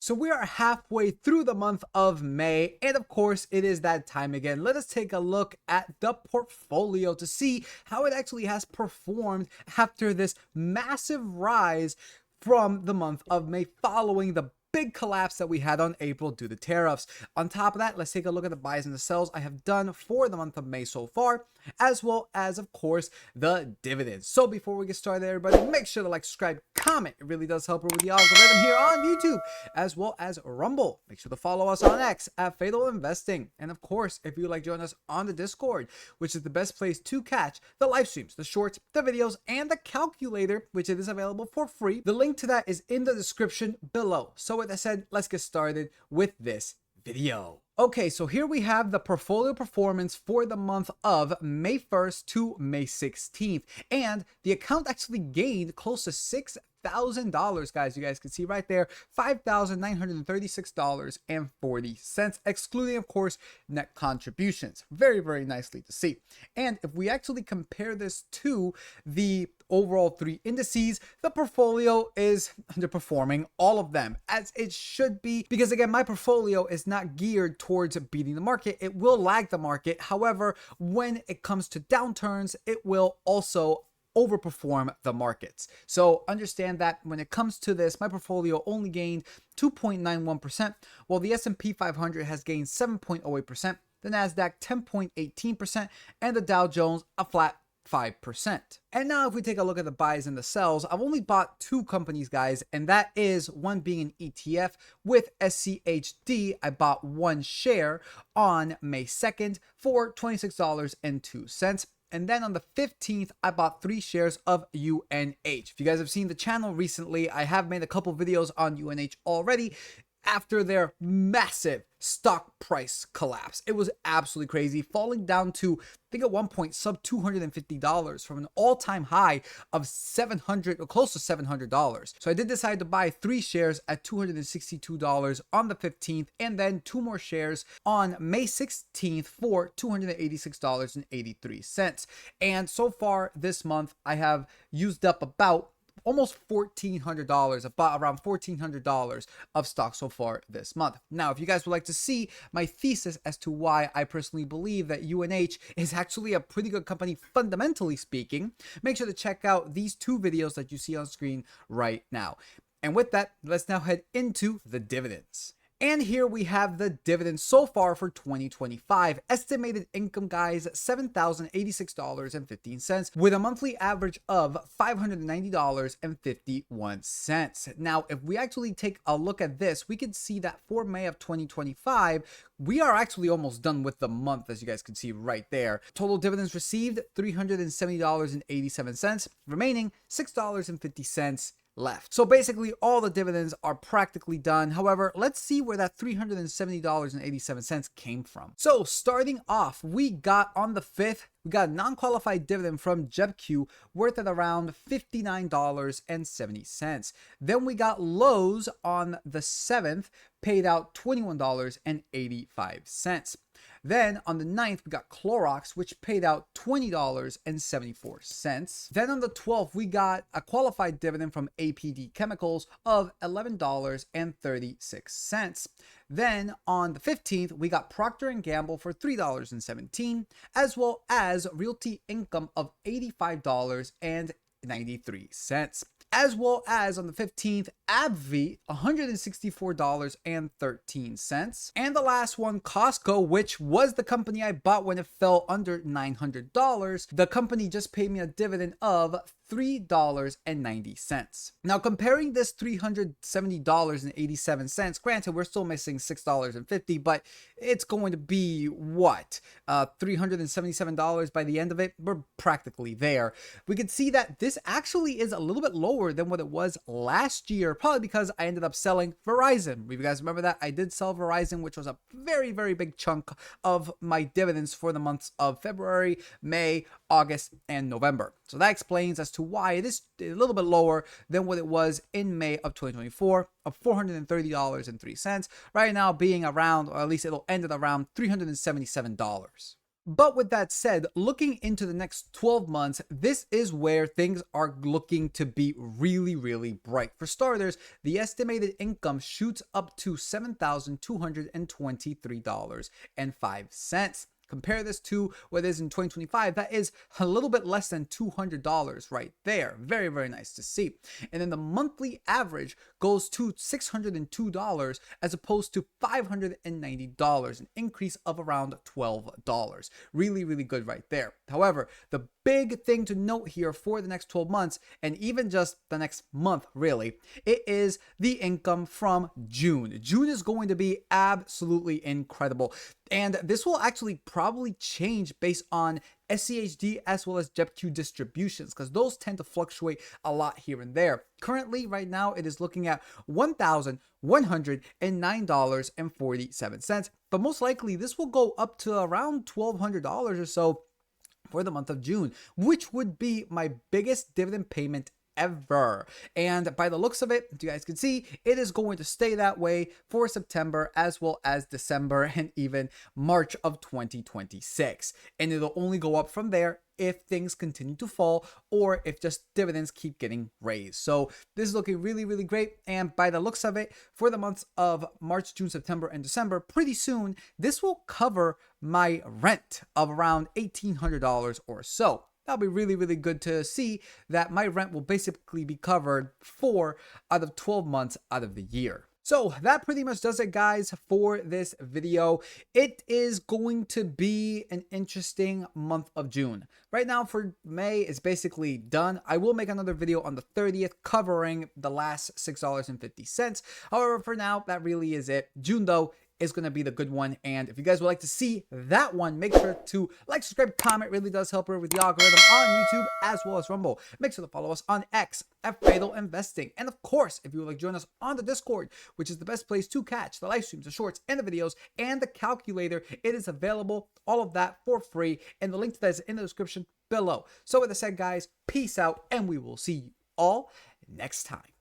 So we are halfway through the month of May, and of course it is that time again. Let us take a look at the portfolio to see how it actually has performed after this massive rise from the month of May following the big collapse that we had on April due to tariffs. On top of that, let's take a look at the buys and the sells I have done for the month of May so far, as well as, of course, the dividends. So before we get started, everybody, make sure to like, subscribe, comment. It really does help her with the algorithm here on YouTube, as well as Rumble. Make sure to follow us on X at Fatal Investing. And of course, if you'd like to join us on the Discord, which is the best place to catch the live streams, the shorts, the videos, and the calculator, which it is available for free. The link to that is in the description below. So with that said, let's get started with this video. Okay, so here we have the portfolio performance for the month of May 1st to May 16th. And the account actually gained close to $6,000, guys. You guys can see right there, $5,936.40, excluding, of course, net contributions. Very, very nicely to see. And if we actually compare this to the overall three indices, the portfolio is underperforming all of them, as it should be, because again, my portfolio is not geared towards beating the market. It will lag the market. However, when it comes to downturns, it will also overperform the markets. So understand that when it comes to this, my portfolio only gained 2.91%, while the S&P 500 has gained 7.08%, the Nasdaq 10.18%, and the Dow Jones a flat 5%. And now if we take a look at the buys and the sells, I've only bought two companies, guys, and that is one being an ETF with SCHD. I bought one share on May 2nd for $26.02. And then on the 15th, I bought 3 shares of UNH. If you guys have seen the channel recently, I have made a couple videos on UNH already after their massive stock price collapse. It was absolutely crazy, falling down to, I think at one point, sub $250 from an all-time high of $700 or close to $700. So I did decide to buy 3 shares at $262 on the 15th, and then 2 more shares on May 16th for $286.83. And so far this month, I have used up about almost $1,400, about around $1,400 of stock so far this month. Now, if you guys would like to see my thesis as to why I personally believe that UNH is actually a pretty good company, fundamentally speaking, make sure to check out these 2 videos that you see on screen right now. And with that, let's now head into the dividends. And here we have the dividends so far for 2025. Estimated income, guys, $7,086.15 with a monthly average of $590.51. Now, if we actually take a look at this, we can see that for May of 2025, we are actually almost done with the month, as you guys can see right there. Total dividends received, $370.87, remaining $6.50 left. So basically all the dividends are practically done. However, let's see where that $370.87 came from. So starting off, we got on the 5th, we got a non-qualified dividend from JebQ worth at around $59.70. Then we got Lowe's on the 7th, paid out $21.85. Then on the 9th, we got Clorox, which paid out $20.74. Then on the 12th, we got a qualified dividend from APD Chemicals of $11.36. Then on the 15th, we got Procter & Gamble for $3.17, as well as Realty Income of $85.93. As well as on the 15th, AbbVie, $164.13. And the last one, Costco, which was the company I bought when it fell under $900. The company just paid me a dividend of $3.90. Now, comparing this $370.87, granted, we're still missing $6.50, but it's going to be what? $377 by the end of it. We're practically there. We can see that this actually is a little bit lower than what it was last year, probably because I ended up selling Verizon. If you guys remember that, I did sell Verizon, which was a very, very big chunk of my dividends for the months of February, May, August, and November. So that explains as to why it is a little bit lower than what it was in May of 2024 of $430.03, right now being around, or at least it'll end at around $377. But with that said, looking into the next 12 months, this is where things are looking to be really, really bright. For starters, the estimated income shoots up to $7,223.05. Compare this to what is in 2025. That is a little bit less than $200 right there. Very, very nice to see. And then the monthly average goes to $602 as opposed to $590, an increase of around $12. Really, really good right there. However, the big thing to note here for the next 12 months, and even just the next month, really, it is the income from June. June is going to be absolutely incredible. And this will actually probably change based on SCHD as well as JEPQ distributions, because those tend to fluctuate a lot here and there. Currently, right now, it is looking at $1,109.47, but most likely this will go up to around $1,200 or so for the month of June, which would be my biggest dividend payment ever. And by the looks of it, you guys can see, it is going to stay that way for September as well as December and even March of 2026. And it'll only go up from there if things continue to fall or if just dividends keep getting raised. So this is looking really, really great. And by the looks of it, for the months of March, June, September, and December, pretty soon, this will cover my rent of around $1,800 or so. That'll be really, really good to see that my rent will basically be covered 4 out of 12 months out of the year. So that pretty much does it, guys, for this video. It is going to be an interesting month of June. Right now for May, it's basically done. I will make another video on the 30th covering the last $6.50. However, for now, that really is it. June, though, is going to be the good one. And if you guys would like to see that one, make sure to like, subscribe, comment. It really does help her with the algorithm on YouTube as well as Rumble. Make sure to follow us on X at Fatal Investing. And of course, if you would like to join us on the Discord, which is the best place to catch the live streams, the shorts, and the videos, and the calculator, it is available, all of that for free. And the link to that is in the description below. So with that said, guys, peace out, and we will see you all next time.